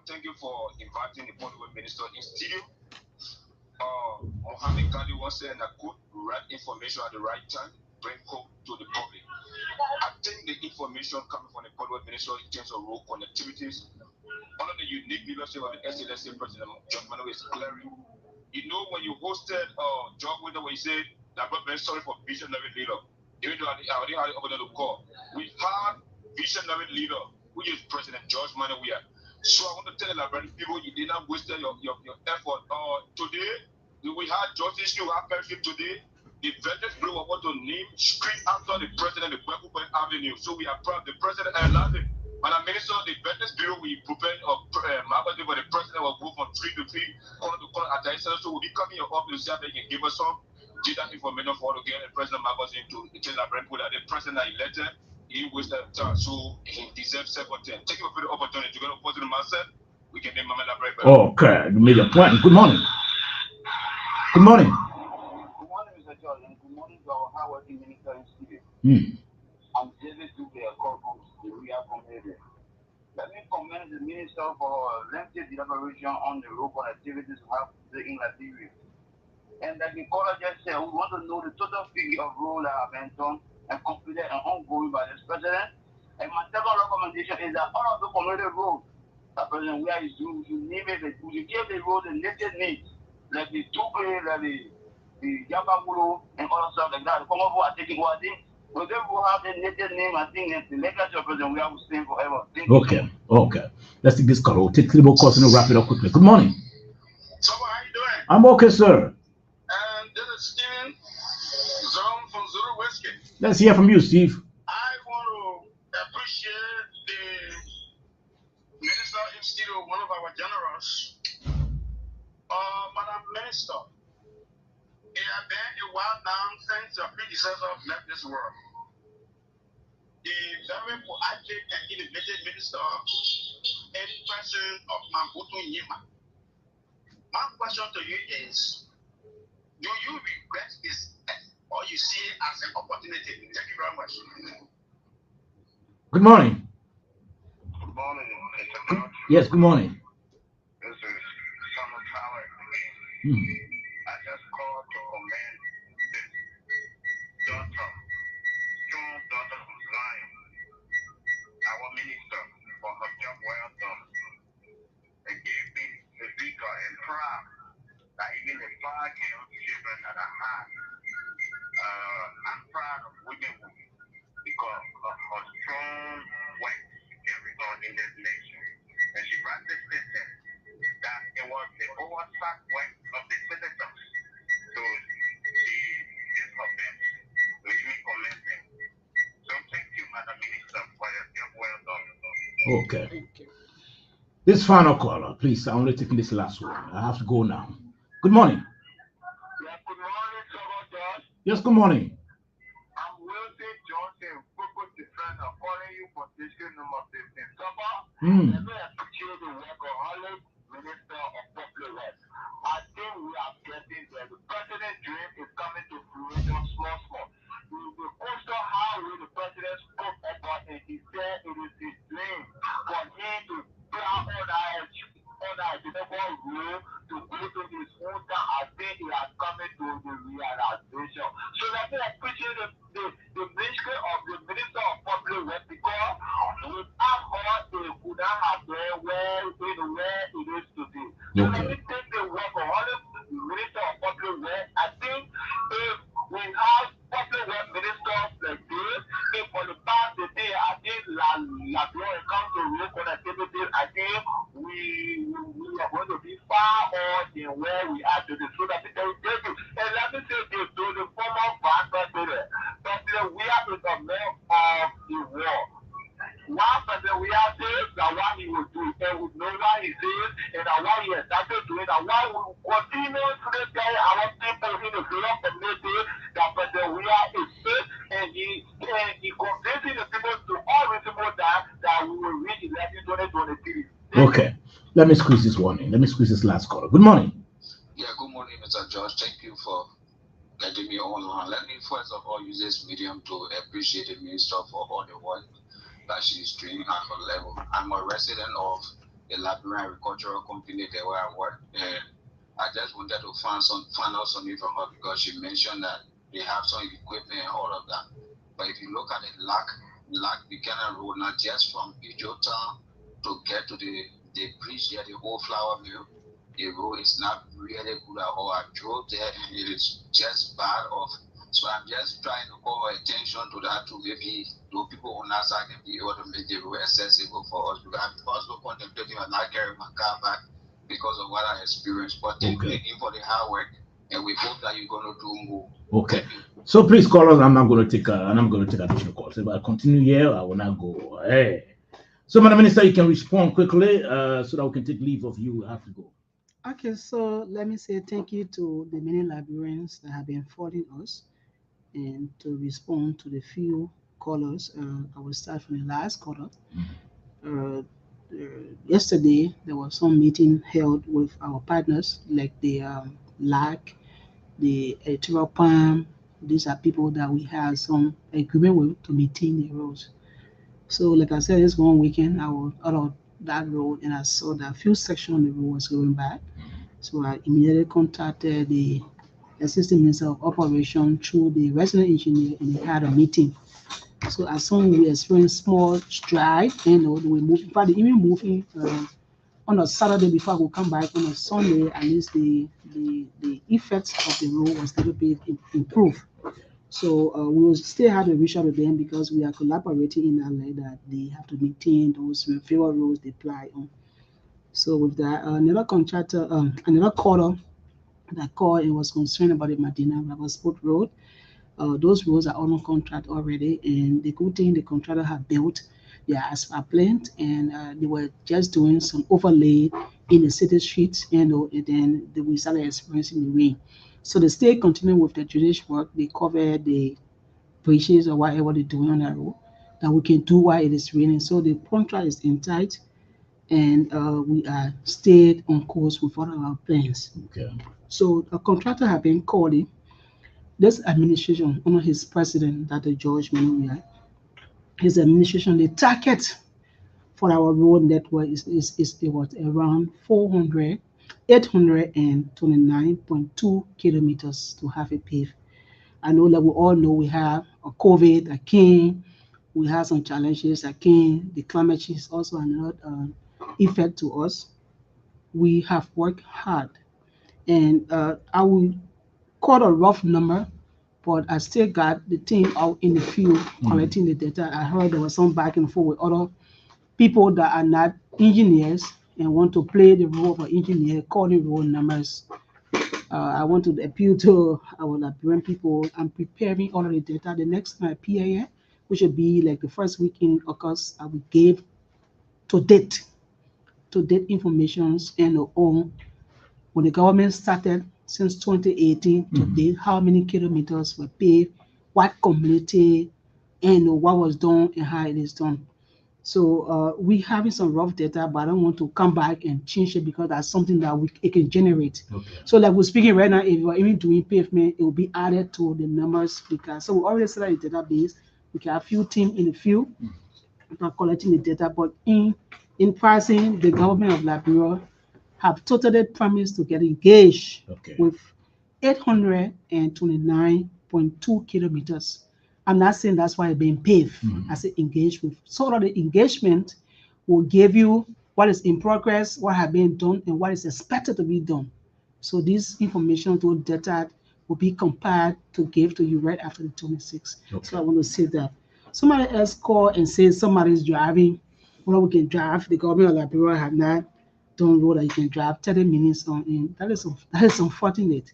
Thank you for inviting the Public Minister in studio. Mohammed Kali once said, I quote, right information at the right time, bring hope to the public. I think the information coming from the Public Minister in terms of road connectivities, one of the unique leadership of the SLSA President John Manuel is glaring. You know, when you hosted job window, when you said, I'm very sorry for visionary leader. Even though I already had it over there to call. We have visionary leader, which is President George Manuel. So I want to tell the Liberian people, you did not waste your effort. Today, we had Justice, you have fellowship today. The Veterans Bureau want to name street after the president, the Kwekwe Avenue. So we are proud. The president and Latin. And the minister, the Veterans Bureau, we prepare magazine for the president will go from 3 to 3, corner to corner at the center. So we'll be coming your office to see if they can give us some data information for to get the president magazine to tell the people that the president are elected He wasted time, so he deserves second ten. Take him for the opportunity to get a positive mindset. We can make Mama Labra better. Okay, you made your point. Good morning. Good morning. Good morning, Mr. George, and good morning to our hardworking minister in studio. I'm David Dublé, a call from the Ria community. Let me commend the minister for lengthy deliberation on the road activities we have today in Liberia. And like the caller just said, we want to know the total figure of road that have been done and completed and ongoing by this president. And my second recommendation is that all of the community roads that president where is you name it, you give the road the native needs, like the Tupe, like the Yabamulo and other stuff like that. The common people are taking what I think. But they will have the native name, I think, and the legacy of president we will stay forever. Okay, okay. Let's take this call. We'll take 3 more calls and we'll wrap it up quickly. Good morning. So how you doing? I'm okay, sir. And this is Steven Zone from Zulu Whiskey. Let's hear from you, Steve. I want to appreciate the Minister in studio, one of our generals, Madam Minister. It has been a while now since your predecessor left this world. The very proactive and innovative minister, in person of Mambutu Nyima. My question to you is, do you regret this or you see it as an opportunity? Thank you very much. Good morning. Good morning, Mr. George. Yes, good morning. This is Summer Power again. I just called to commend this daughter, strong daughter of Zion, our minister, for her job well done. It gave me the vigor and pride that even the 5 girl children that I have, I'm proud of women because of her strong work carry on in this nation. And she rightly stated that it was the oversight work of the citizens. So she did her best to even commend them. So thank you, Madam Minister, for your job well done. Okay. This final caller, please. I'm only taking this last one. I have to go now. Good morning. Yeah, good morning, Sir George. Yes, good morning. I'm Wilson Johnson, Football Defender, calling you for station number 15. Saba, let me appreciate the workaholic Minister of Public Health. I think we are getting there. The president's dream is coming to fruition small. The coastal highway the president spoke about and he said it is his dream for him to plow all that road to go to his own town. I think he has coming to the realization. So let me appreciate the ministry of the Minister of Public Health because without her they could not have been where it is today. So let me take the work of all the Minister of Public Health. I think if we have public health ministers like this, if for the past day, I think when it comes to road connectivity, I think we are going to be far more than where we are today. So that because and let me say this to the former vice president, President Weah is a man of the war. One President Weah says that what he will do, and we know what he says, and that what he has started doing, and why we will continue to tell our people in the Freedom Community that President Weah is safe, and he convincing the people to all reasonable that we will reach election 2023. Okay. Let me squeeze this one in. Let me squeeze this last caller. Good morning. Yeah, good morning, Mr. George. Thank you for getting me online. Let me first of all use this medium to appreciate the minister for all the work that she's doing at her level. I'm a resident of the Liberian Agricultural Company there where I work, and I just wanted to find out something from her because she mentioned that they have some equipment and all of that. But if you look at the Lac Buchanan Road, not just from Ijotown to get to the bridge there, the whole flour mill, the road is not really good at all. I drove there and it is just bad off. So I'm just trying to call attention to that to maybe those people on that side can be able to make the road accessible for us. Because I'm also contemplating on not carrying my car back because of what I experienced. But thank you again for the hard work, and we hope that you're going to do more. Okay. So please call us. I'm not going to take additional calls. If I continue here, I will not go. Hey. So, Madam Minister, you can respond quickly so that we can take leave of you. I have to go. Okay, so let me say thank you to the many Liberians that have been following us and to respond to the few callers. I will start from the last caller. Mhm. Uh, Yesterday, there was some meeting held with our partners, like the LAC, the Electoral Palm. These are people that we have some agreement with to maintain the roads. So, like I said, this one weekend, I was out of that road and I saw that a few sections of the road was going bad. So, I immediately contacted the Assistant Minister of Operation through the resident engineer and they had a meeting. So, as soon as we experienced small stride, we move, in fact, they even moving on a Saturday before I would come back on a Sunday, at least the effects of the road was a little bit improved. So we will still have to reach out to them because we are collaborating in that way that they have to maintain those favor roads they apply on. So with that, another contractor, another caller that called and was concerned about the Medina Riversport Road. Those roads are on contract already, and the good thing the contractor have built their asphalt plant, and they were just doing some overlay in the city streets, and then we started experiencing the rain. So they still continue with the drainage work. They cover the bridges or whatever they're doing on that road that we can do while it is raining. So the contract is in tight, and we are stayed on course with all of our plans. Okay. So a contractor have been called in this administration, under his president, that the George Manuel, his administration, the target for our road network is it was around 829.2 kilometers to have it paved. I know that we all know we have a COVID that came, we have some challenges that came, the climate change is also another effect to us. We have worked hard, and I will quote a rough number, but I still got the team out in the field collecting the data. I heard there was some back and forth with other people that are not engineers and want to play the role of an engineer, calling roll numbers. I want to appeal to our Liberian people. I'm preparing all of the data. The next PAA, which will be like the first week in August, I will give to date, informations and on when the government started since 2018 to date, how many kilometers were paved, what community, and what was done and how it is done. So we having some rough data, but I don't want to come back and change it because that's something that it can generate. Okay. So like we're speaking right now, if we're even doing pavement, it will be added to the numbers because so we already set up the database. We can have few team in the field that are collecting the data, but in passing, the government of Liberia have totally promised to get engaged Okay. with 829.2 kilometers. I'm not saying that's why it's being paved. I say engaged with. So that the engagement will give you what is in progress, what has been done, and what is expected to be done. So this information to data will be compiled to give to you right after the 26th. Okay. So I want to say that. Somebody else call and say somebody's driving. Well, we can drive. The government of Liberia have not done road that you can drive 30 minutes on in. That is unfortunate.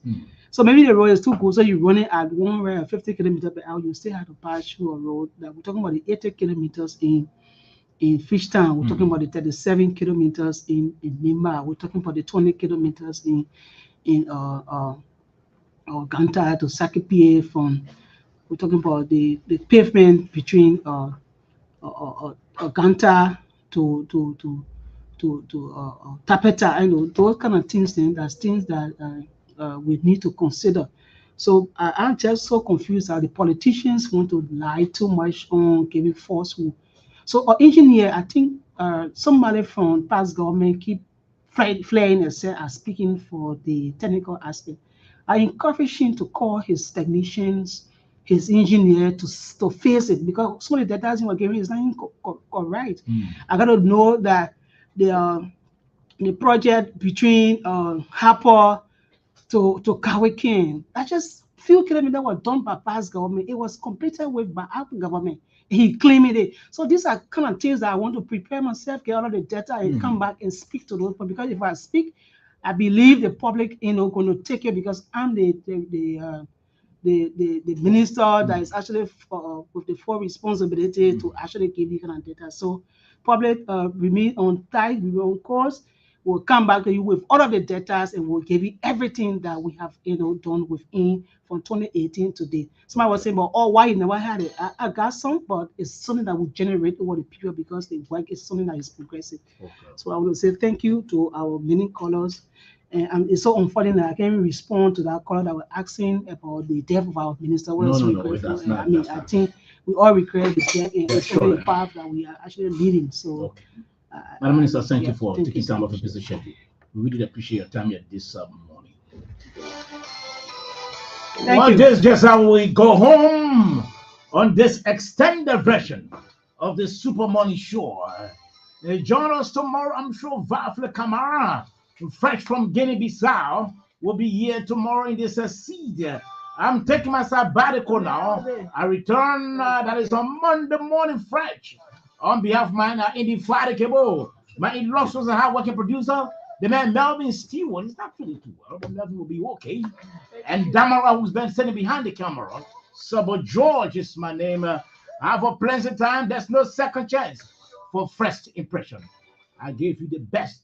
So maybe the road is too good, so you're running at 150 kilometers per hour, you still have to pass through a road that we're talking about the 80 kilometers in Fishtown, we're talking about the 37 kilometers in Nimba, we're talking about the 20 kilometers in Ganta to Sakipie from we're talking about the pavement between Ganta to Tapeta, those kind of things. Then that's things that we need to consider. So I'm just so confused that the politicians want to lie too much on giving falsehood. So our engineer, I think somebody from past government keep flying and say, speaking for the technical aspect. I encourage him to call his technicians, his engineer to face it because some of the data we're giving is not correct. I got to know that the project between Harper to Kawikin, that's just few kilometers were done by past government. It was completed with by our government. He claimed it. So these are kind of things that I want to prepare myself, get all of the data, and come back and speak to those people. Because if I speak, I believe the public, going to take it because I'm the minister that is actually with the full responsibility to actually give you kind of data. So public remain on tight, remain on course. We'll come back to you with all of the data, and we'll give you everything that we have, done within from 2018 to date. Somebody was saying, "But oh, why you never had it?" I got some, but it's something that will generate over the period because the work is something that is progressive. Okay. So I want to say thank you to our many callers. And it's so unfortunate I can't respond to that caller that were asking about the death of our minister. What No, else no, we no, grateful? that's not. I mean, That's I not. think we all regret his death, and Yeah, it's only sure. the path that we are actually leading. So, Okay. Madam Minister, thank yeah, you for thank taking you time so off your much. busy schedule. We really appreciate your time here this morning. Thank Well, you. this is just how we go home on this extended version of the Super Money Show. Join us tomorrow. I'm sure Vafle Kamara, fresh from Guinea-Bissau, will be here tomorrow in this seed. I'm taking my sabbatical now. I return, that is on Monday morning, fresh. On behalf of my indefatigable, my illustrious and hard-working producer, the man Melvin Stewart. He's not feeling too well, but Melvin will be okay. And Damara, who's been sitting behind the camera. Sabo George is my name. Have a pleasant time. There's no second chance for fresh impression. I gave you the best